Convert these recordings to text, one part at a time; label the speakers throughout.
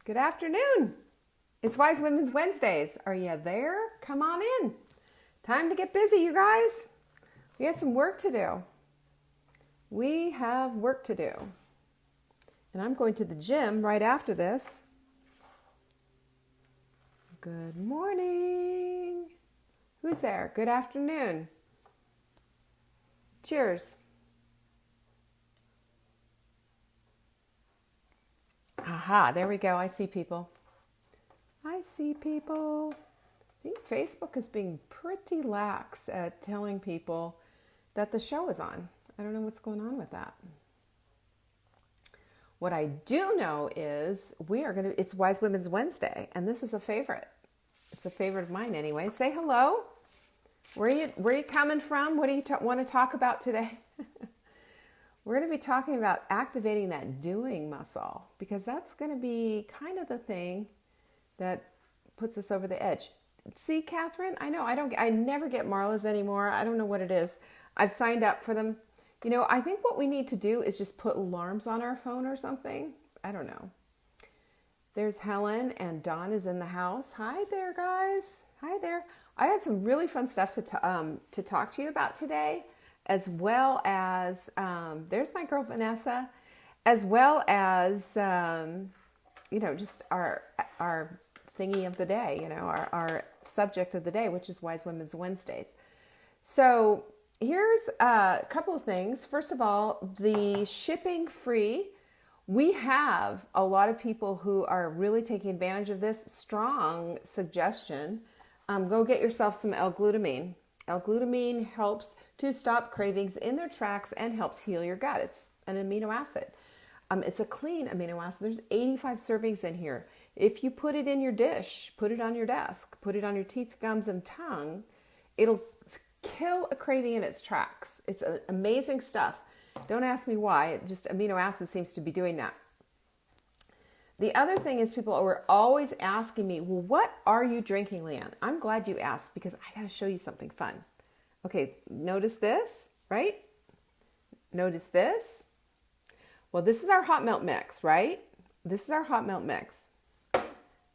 Speaker 1: Good afternoon. It's Wise Women's Wednesdays. Are you there? Come on in. Time to get busy, you guys. We have some work to do. We have work to do. And I'm going to the gym right after this. Good morning. Who's there? Good afternoon. Cheers. Aha, there we go. I see people. I see people. I think Facebook is being pretty lax at telling people that the show is on. I don't know what's going on with that. What I do know is it's Wise Women's Wednesday, and this is a favorite. It's a favorite of mine anyway. Say hello. Where are you coming from? What do you want to talk about today? We're going to be talking about activating that doing muscle, because that's going to be kind of the thing that puts us over the edge. See, Catherine, I never get Marla's anymore. I don't know what it is. I've signed up for them. You know, I think what we need to do is just put alarms on our phone or something. I don't know. There's Helen, and Dawn is in the house. Hi there, guys. Hi there. I had some really fun stuff to talk to you about today, as well as, there's my girl Vanessa, as well as, just our thingy of the day, our subject of the day, which is Wise Women's Wednesdays. So here's a couple of things. First of all, the shipping free. We have a lot of people who are really taking advantage of this. Strong suggestion. Go get yourself some L-glutamine. L-glutamine helps to stop cravings in their tracks and helps heal your gut. It's an amino acid. It's a clean amino acid. There's 85 servings in here. If you put it in your dish, put it on your desk, put it on your teeth, gums, and tongue, it'll kill a craving in its tracks. It's amazing stuff. Don't ask me why. Just amino acid seems to be doing that. The other thing is people are always asking me, well, what are you drinking, Leanne? I'm glad you asked, because I got to show you something fun. Okay, notice this, right? Notice this. Well, this is our hot melt mix, right? This is our hot melt mix.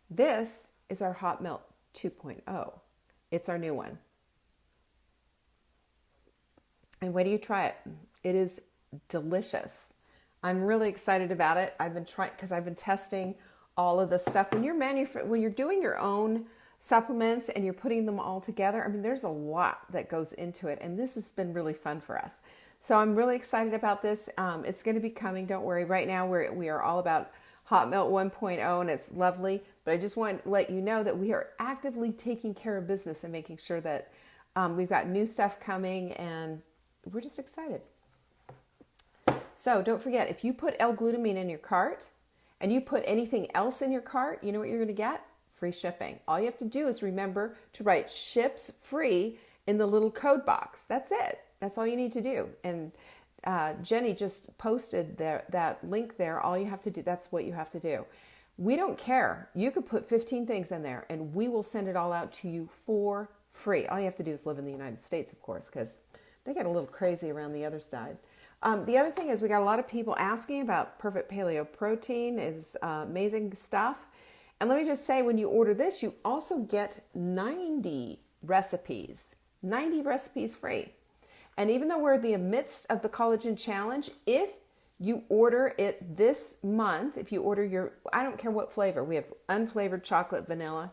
Speaker 1: This is our hot melt 2.0. It's our new one. And wait till you try it. It is delicious. I'm really excited about it. I've been testing all of the stuff. When you're doing your own supplements and you're putting them all together, I mean, there's a lot that goes into it, and this has been really fun for us. So I'm really excited about this. It's going to be coming. Don't worry. Right now we are all about Hot Melt 1.0, and it's lovely. But I just want to let you know that we are actively taking care of business and making sure that we've got new stuff coming, and we're just excited. So don't forget, if you put L-glutamine in your cart and you put anything else in your cart, you know what you're going to get? Free shipping. All you have to do is remember to write ships free in the little code box. That's it. That's all you need to do. And Jenny just posted that link there. All you have to do, that's what you have to do. We don't care. You could put 15 things in there and we will send it all out to you for free. All you have to do is live in the United States, of course, because they get a little crazy around the other side. The other thing is we got a lot of people asking about Perfect Paleo Protein. It's amazing stuff. And let me just say, when you order this, you also get 90 recipes free. And even though we're in the midst of the collagen challenge, if you order it this month, if you order I don't care what flavor, we have unflavored chocolate, vanilla,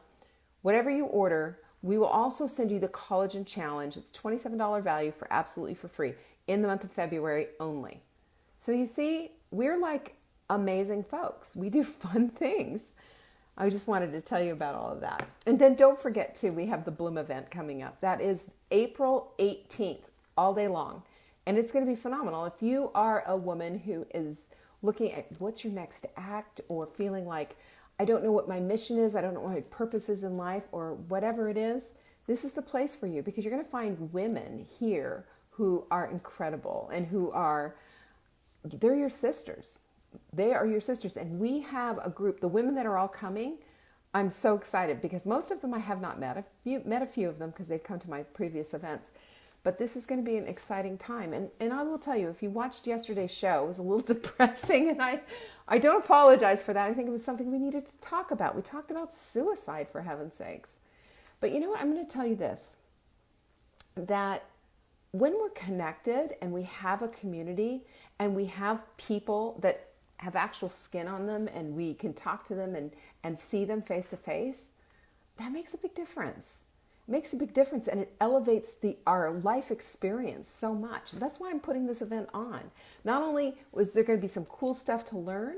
Speaker 1: whatever you order, we will also send you the collagen challenge. It's $27 value for free in the month of February only. So you see, we're like amazing folks. We do fun things. I just wanted to tell you about all of that. And then don't forget too, we have the Bloom event coming up. That is April 18th, all day long. And it's going to be phenomenal. If you are a woman who is looking at what's your next act, or feeling like, I don't know what my mission is, I don't know what my purpose is in life, or whatever it is, this is the place for you, because you're going to find women here who are incredible and they're your sisters. They are your sisters. And we have a group, the women that are all coming. I'm so excited because most of them I have not met. I've met a few of them because they've come to my previous events. But this is going to be an exciting time. And I will tell you, if you watched yesterday's show, it was a little depressing, and I don't apologize for that. I think it was something we needed to talk about. We talked about suicide, for heaven's sakes. But you know what? I'm going to tell you this, that when we're connected and we have a community and we have people that have actual skin on them and we can talk to them and see them face to face, that makes a big difference. It makes a big difference, and it elevates our life experience so much. That's why I'm putting this event on. Not only was there going to be some cool stuff to learn,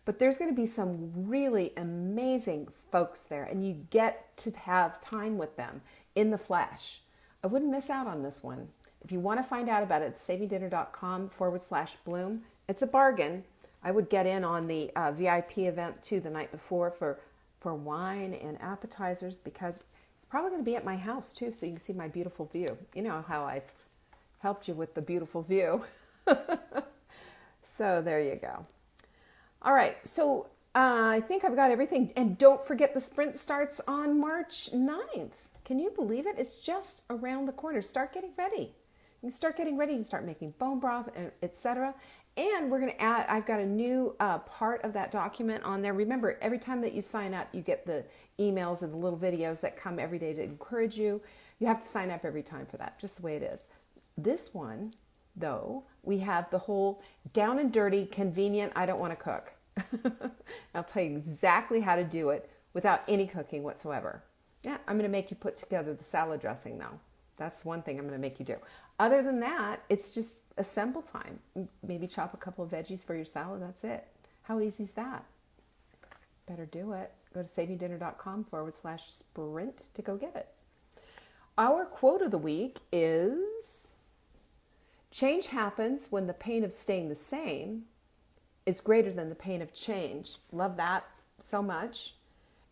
Speaker 1: but there's going to be some really amazing folks there, and you get to have time with them in the flesh. I wouldn't miss out on this one. If you want to find out about it, it's savingdinner.com/bloom. It's a bargain. I would get in on the VIP event too the night before for wine and appetizers, because it's probably going to be at my house too, so you can see my beautiful view. You know how I've helped you with the beautiful view. So there you go. All right, so I think I've got everything. And don't forget, the sprint starts on March 9th. Can you believe it? It's just around the corner. Start getting ready. You can start getting ready. You can start making bone broth, etc. And we're going to add, I've got a new part of that document on there. Remember, every time that you sign up, you get the emails and the little videos that come every day to encourage you. You have to sign up every time for that, just the way it is. This one, though, we have the whole down and dirty, convenient, I don't want to cook. I'll tell you exactly how to do it without any cooking whatsoever. Yeah, I'm going to make you put together the salad dressing though. That's one thing I'm going to make you do. Other than that, it's just assemble time. Maybe chop a couple of veggies for your salad. That's it. How easy is that? Better do it. Go to savingdinner.com/sprint to go get it. Our quote of the week is, change happens when the pain of staying the same is greater than the pain of change. Love that so much.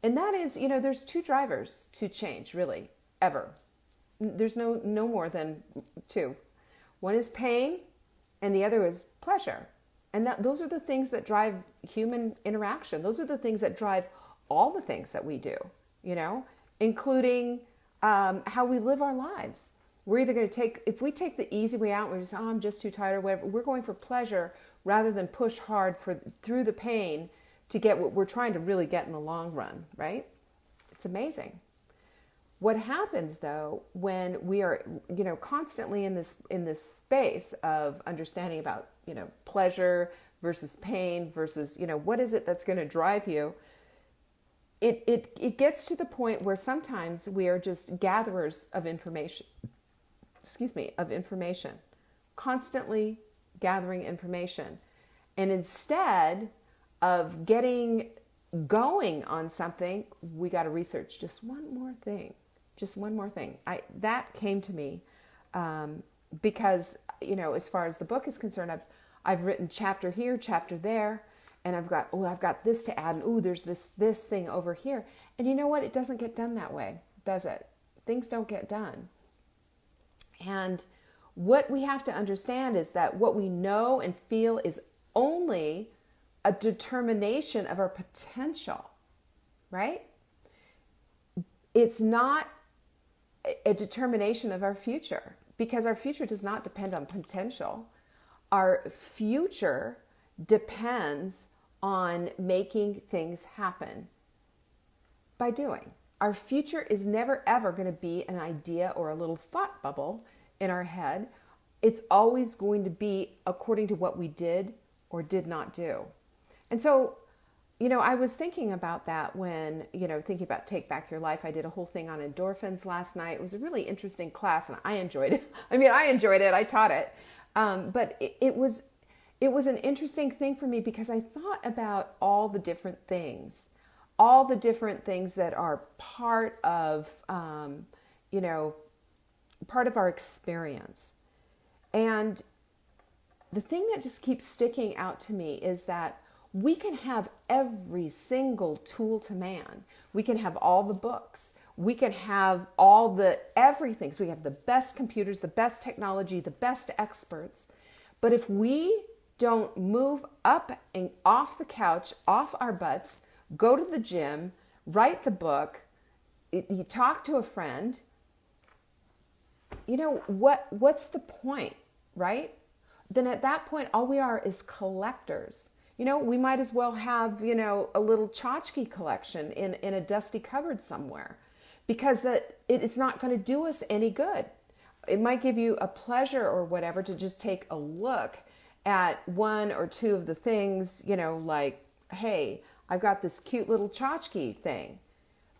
Speaker 1: And that is, you know, there's two drivers to change, really, ever. There's no more than two. One is pain, and the other is pleasure. And those are the things that drive human interaction. Those are the things that drive all the things that we do, you know, including how we live our lives. We're either going to if we take the easy way out, we're just, I'm just too tired or whatever. We're going for pleasure rather than push hard through the pain to get what we're trying to really get in the long run, right? It's amazing. What happens though when we are, you know, constantly in this space of understanding about, you know, pleasure versus pain versus, you know, what is it that's going to drive you? It gets to the point where sometimes we are just gatherers of information. Constantly gathering information. And instead of getting going on something, we got to research just one more thing. That came to me because, you know, as far as the book is concerned, I've written chapter here, chapter there, and I've got this to add, and there's this thing over here. And you know what? It doesn't get done that way, does it? Things don't get done. And what we have to understand is that what we know and feel is only a determination of our potential, right? It's not a determination of our future, because our future does not depend on potential. Our future depends on making things happen by doing. Our future is never ever going to be an idea or a little thought bubble in our head. It's always going to be according to what we did or did not do. And so, you know, I was thinking about that when, you know, thinking about Take Back Your Life. I did a whole thing on endorphins last night. It was a really interesting class, and I enjoyed it. I enjoyed it. I taught it. But it was an interesting thing for me because I thought about all the different things that are part of, you know, part of our experience. And the thing that just keeps sticking out to me is that we can have every single tool to man. We can have all the books. We can have all the everything. So we have the best computers, the best technology, the best experts. But if we don't move up and off the couch, off our butts, go to the gym, write the book, you talk to a friend, what's the point, right? Then at that point, all we are is collectors. We might as well have, a little tchotchke collection in a dusty cupboard somewhere, because it is not going to do us any good. It might give you a pleasure or whatever to just take a look at one or two of the things, like, hey, I've got this cute little tchotchke thing.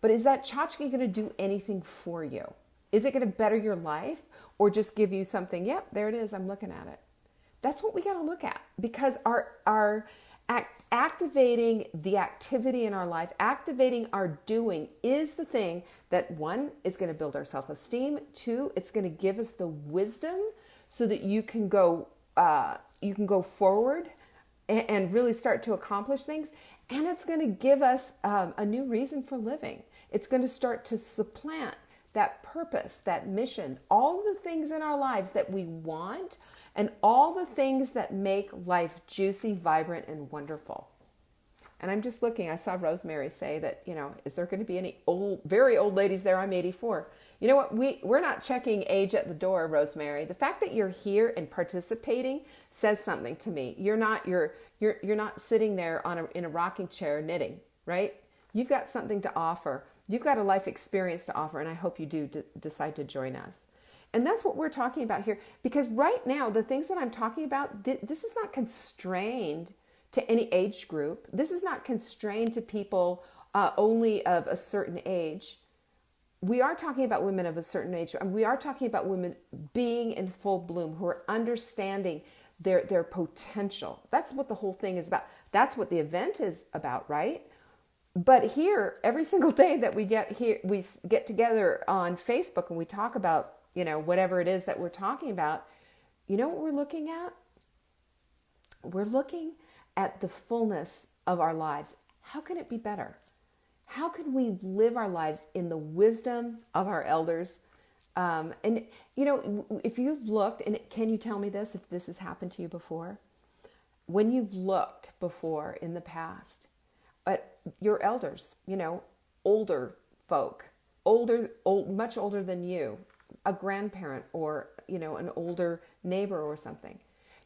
Speaker 1: But is that tchotchke going to do anything for you? Is it going to better your life, or just give you something? Yep, there it is. I'm looking at it. That's what we got to look at, because our activating the activity in our life, activating our doing, is the thing that, one, is going to build our self-esteem. Two, it's going to give us the wisdom so that you can go forward and really start to accomplish things. And it's going to give us a new reason for living. It's going to start to supplant that purpose, that mission, all the things in our lives that we want, and all the things that make life juicy, vibrant, and wonderful. And I'm just looking, I saw Rosemary say that, is there going to be any very old ladies there? I'm 84. You know what? We're not checking age at the door, Rosemary. The fact that you're here and participating says something to me. You're not sitting there in a rocking chair knitting, right? You've got something to offer. You've got a life experience to offer, and I hope you do decide to join us. And that's what we're talking about here, because right now, the things that I'm talking about, this is not constrained to any age group. This is not constrained to people only of a certain age. We are talking about women of a certain age, and we are talking about women being in full bloom, who are understanding their potential. That's what the whole thing is about. That's what the event is about, right? But here, every single day that we get together on Facebook and we talk about, whatever it is that we're talking about, what we're looking at? We're looking at the fullness of our lives. How can it be better? How can we live our lives in the wisdom of our elders? And, if you've looked, and can you tell me this, if this has happened to you before? When you've looked before in the past at your elders, older folk, much older than you, a grandparent, or, an older neighbor or something.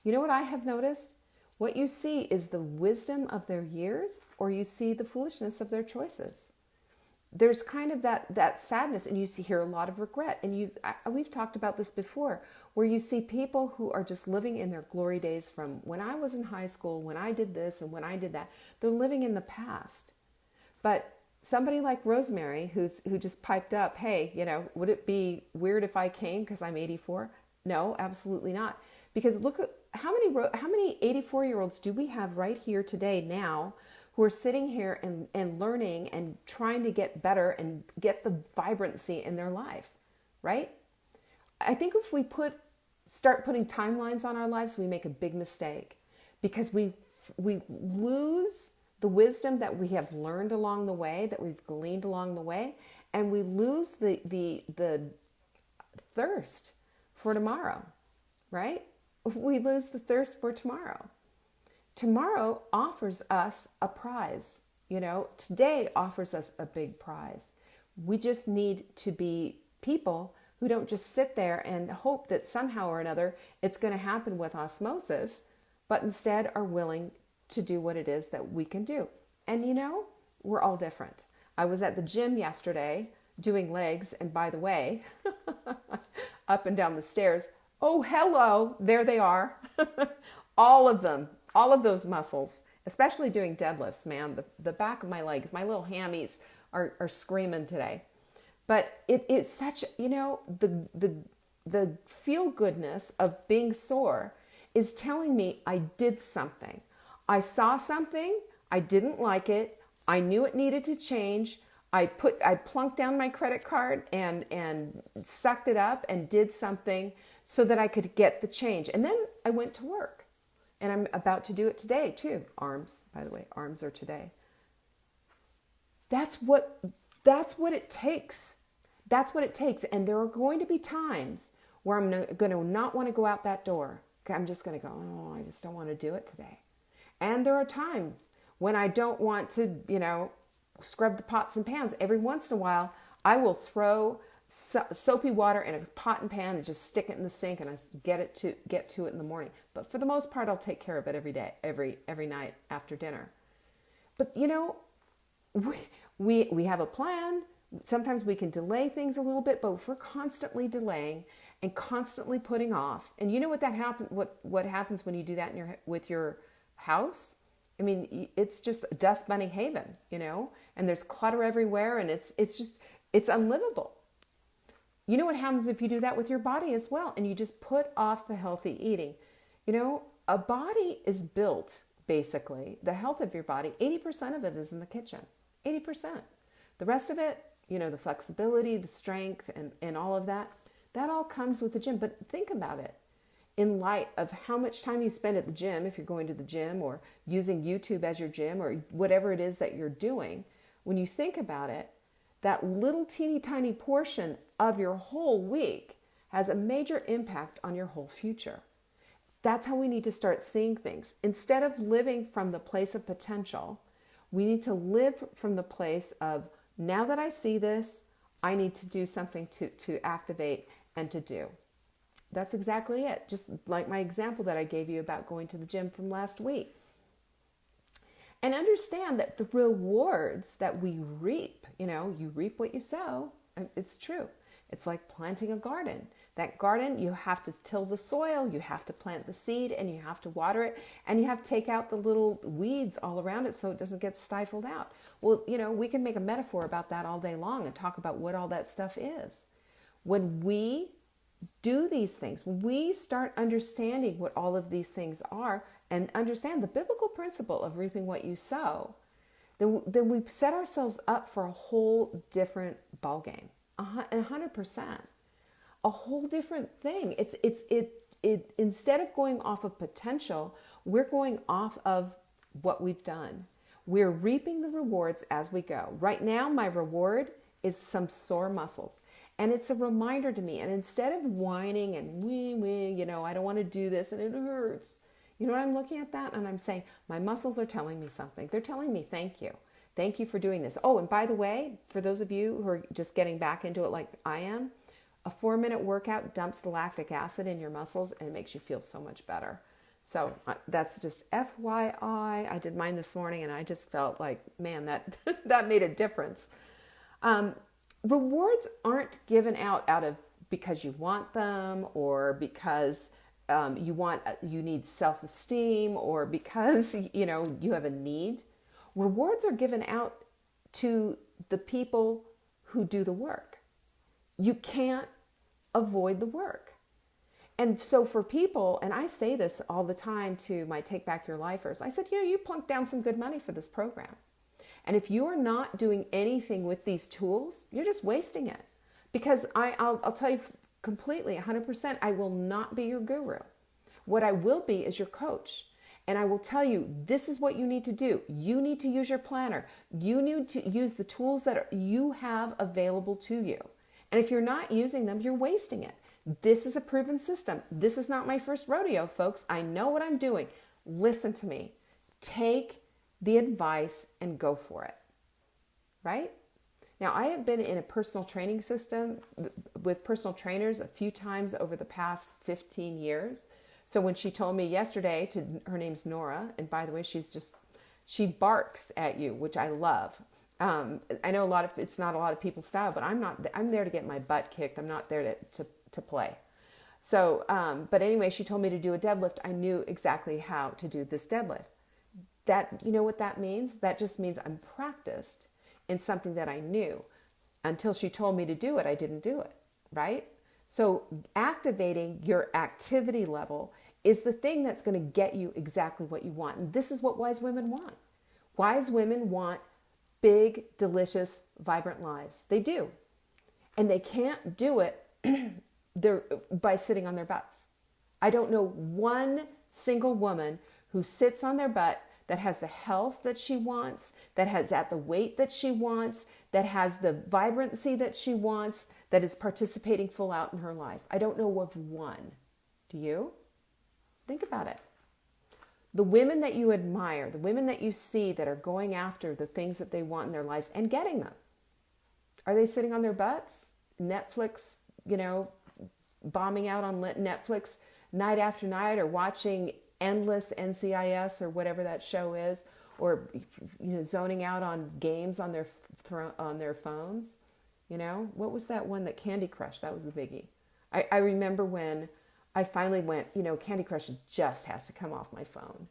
Speaker 1: You know what I have noticed? What you see is the wisdom of their years, or you see the foolishness of their choices. There's kind of that sadness, and you hear a lot of regret. And we've talked about this before, where you see people who are just living in their glory days from when I was in high school, when I did this and when I did that. They're living in the past. But somebody like Rosemary, who just piped up, hey, would it be weird if I came because I'm 84? No, absolutely not. Because look at how many 84-year-olds do we have right here today now, who are sitting here and learning and trying to get better and get the vibrancy in their life, right? I think if we start putting timelines on our lives, we make a big mistake, because we lose the wisdom that we have learned along the way, that we've gleaned along the way, and we lose the thirst for tomorrow, right? We lose the thirst for tomorrow. Tomorrow offers us a prize. Today offers us a big prize. We just need to be people who don't just sit there and hope that somehow or another it's going to happen with osmosis, but instead are willing to do what it is that we can do. And we're all different. I was at the gym yesterday doing legs, and by the way, up and down the stairs, oh, hello, there they are. All of them, all of those muscles, especially doing deadlifts, man. The back of my legs, my little hammies are screaming today. But it's such, the feel goodness of being sore is telling me I did something. I saw something, I didn't like it, I knew it needed to change. I plunked down my credit card and sucked it up and did something so that I could get the change. And then I went to work. And I'm about to do it today too. Arms, by the way, arms are today. That's what it takes. That's what it takes. And there are going to be times where I'm going to not want to go out that door. I'm just going to go, oh, I just don't want to do it today. And there are times when I don't want to, scrub the pots and pans. Every once in a while, I will throw soapy water in a pot and pan and just stick it in the sink, and I get to it in the morning. But for the most part, I'll take care of it every day, every night after dinner. But we have a plan. Sometimes we can delay things a little bit, but if we're constantly delaying and constantly putting off, and you know what happens when you do that with your house? I mean, it's just a dust bunny haven, and there's clutter everywhere, and it's unlivable. You know what happens if you do that with your body as well, and you just put off the healthy eating? A body is built, basically, the health of your body, 80% of it is in the kitchen. 80%. The rest of it, the flexibility, the strength, and all of that all comes with the gym. But think about it in light of how much time you spend at the gym, if you're going to the gym or using YouTube as your gym or whatever it is that you're doing. When you think about it, that little teeny tiny portion of your whole week has a major impact on your whole future. That's how we need to start seeing things. Instead of living from the place of potential, we need to live from the place of, now that I see this, I need to do something to activate and to do. That's exactly it. Just like my example that I gave you about going to the gym from last week. And understand that the rewards that we reap, you reap what you sow. It's true. It's like planting a garden. That garden, you have to till the soil, you have to plant the seed, and you have to water it, and you have to take out the little weeds all around it so it doesn't get stifled out. Well, we can make a metaphor about that all day long and talk about what all that stuff is. When we do these things, when we start understanding what all of these things are and understand the biblical principle of reaping what you sow, then we set ourselves up for a whole different ballgame, 100%. A whole different thing. It instead of going off of potential, we're going off of what we've done. We're reaping the rewards as we go. Right now, my reward is some sore muscles. And it's a reminder to me. And instead of whining and I don't want to do this and it hurts. I'm looking at that and I'm saying, my muscles are telling me something. They're telling me, thank you. Thank you for doing this. Oh, and by the way, for those of you who are just getting back into it like I am, a 4-minute workout dumps the lactic acid in your muscles and it makes you feel so much better. So that's just FYI. I did mine this morning and I just felt like, man, that made a difference. Rewards aren't given out of because you want them or because you need self-esteem or because you have a need. Rewards are given out to the people who do the work. You can't avoid the work. And so for people, and I say this all the time to my Take Back Your Lifers, I said, you plunked down some good money for this program. And if you're not doing anything with these tools, you're just wasting it. Because I'll tell you completely, 100%, I will not be your guru. What I will be is your coach. And I will tell you, this is what you need to do. You need to use your planner. You need to use the tools that you have available to you. And if you're not using them, you're wasting it. This is a proven system. This is not my first rodeo, folks. I know what I'm doing. Listen to me. Take the advice and go for it. Right? Now, I have been in a personal training system with personal trainers a few times over the past 15 years. So when she told me yesterday, her name's Nora, and by the way, she barks at you, which I love. I know it's not a lot of people's style, but I'm there to get my butt kicked. I'm not there to play. So, but anyway, she told me to do a deadlift. I knew exactly how to do this deadlift. You know what that means? That just means I'm practiced in something that I knew. Until she told me to do it, I didn't do it, right? So activating your activity level is the thing that's going to get you exactly what you want. And this is what wise women want. Wise women want big, delicious, vibrant lives. They do. And they can't do it by sitting on their butts. I don't know one single woman who sits on their butt that has the health that she wants, that has at the weight that she wants, that has the vibrancy that she wants, that is participating full out in her life. I don't know of one. Do you? Think about it. The women that you admire, the women that you see that are going after the things that they want in their lives and getting them, are they sitting on their butts? Netflix, bombing out on Netflix night after night, or watching endless NCIS or whatever that show is, or zoning out on games on their phones. What was that one, that Candy Crush? That was the biggie. I remember when I finally went, Candy Crush just has to come off my phone,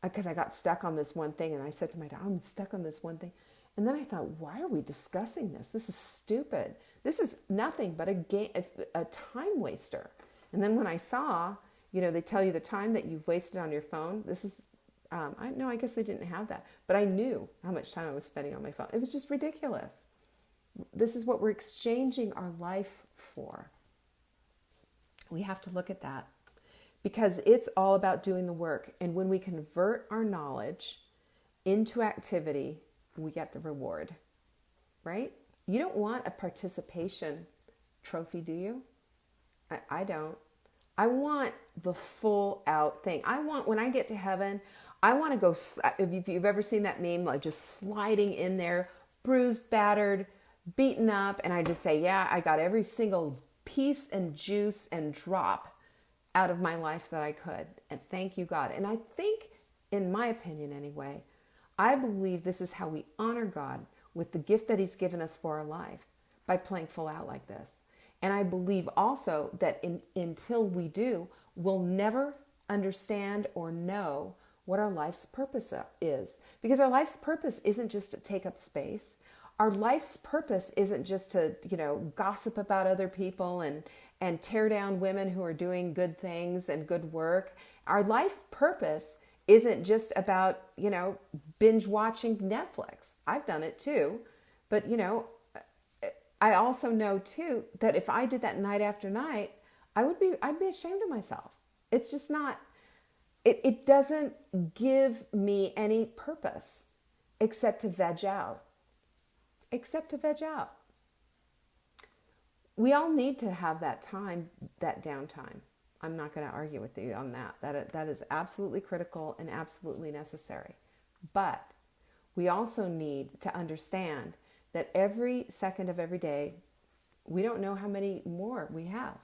Speaker 1: because I got stuck on this one thing, and I said to my dad, I'm stuck on this one thing. And then I thought, why are we discussing this? This is stupid. This is nothing but a time waster. And then when I saw, they tell you the time that you've wasted on your phone. This is, I guess they didn't have that. But I knew how much time I was spending on my phone. It was just ridiculous. This is what we're exchanging our life for. We have to look at that, because it's all about doing the work. And when we convert our knowledge into activity, we get the reward, right? You don't want a participation trophy, do you? I don't. I want the full out thing. I want, when I get to heaven, I want to go, if you've ever seen that meme, like just sliding in there, bruised, battered, beaten up, and I just say, yeah, I got every single piece and juice and drop out of my life that I could. And thank you, God. And I think, in my opinion anyway, I believe this is how we honor God with the gift that He's given us for our life, by playing full out like this. And I believe also that until we do, we'll never understand or know what our life's purpose is. Because our life's purpose isn't just to take up space. Our life's purpose isn't just to, gossip about other people and tear down women who are doing good things and good work. Our life purpose isn't just about, binge watching Netflix. I've done it too. But, I also know too that if I did that night after night, I'd be ashamed of myself. It's just not, it doesn't give me any purpose except to veg out. We all need to have that time, that downtime. I'm not going to argue with you on that. That is absolutely critical and absolutely necessary. But we also need to understand that every second of every day, we don't know how many more we have.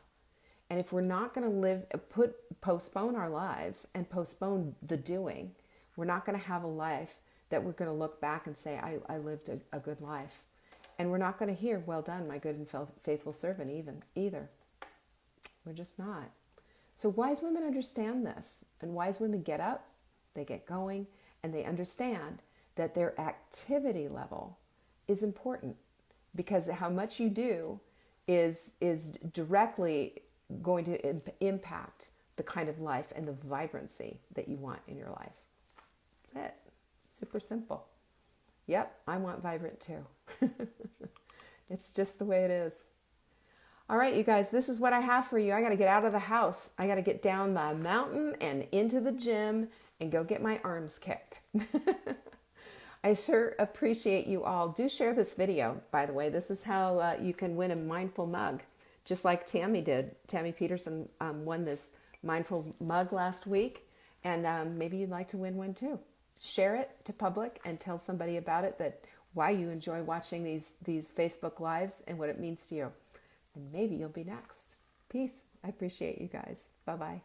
Speaker 1: And if we're not going to postpone our lives and postpone the doing, we're not going to have a life that we're going to look back and say, I lived a good life. And we're not going to hear, well done, my good and faithful servant, either. We're just not. So wise women understand this. And wise women get up, they get going, and they understand that their activity level is important, because how much you do is directly going to impact the kind of life and the vibrancy that you want in your life. That's it. Super simple. Yep, I want vibrant too. It's just the way it is. All right, you guys, this is what I have for you. I got to get out of the house. I got to get down the mountain and into the gym and go get my arms kicked. I sure appreciate you all. Do share this video, by the way. This is how you can win a mindful mug, just like Tammy did. Tammy Peterson won this mindful mug last week, and maybe you'd like to win one too. Share it to public and tell somebody about it, that why you enjoy watching these Facebook Lives and what it means to you. And maybe you'll be next. Peace. I appreciate you guys. Bye-bye.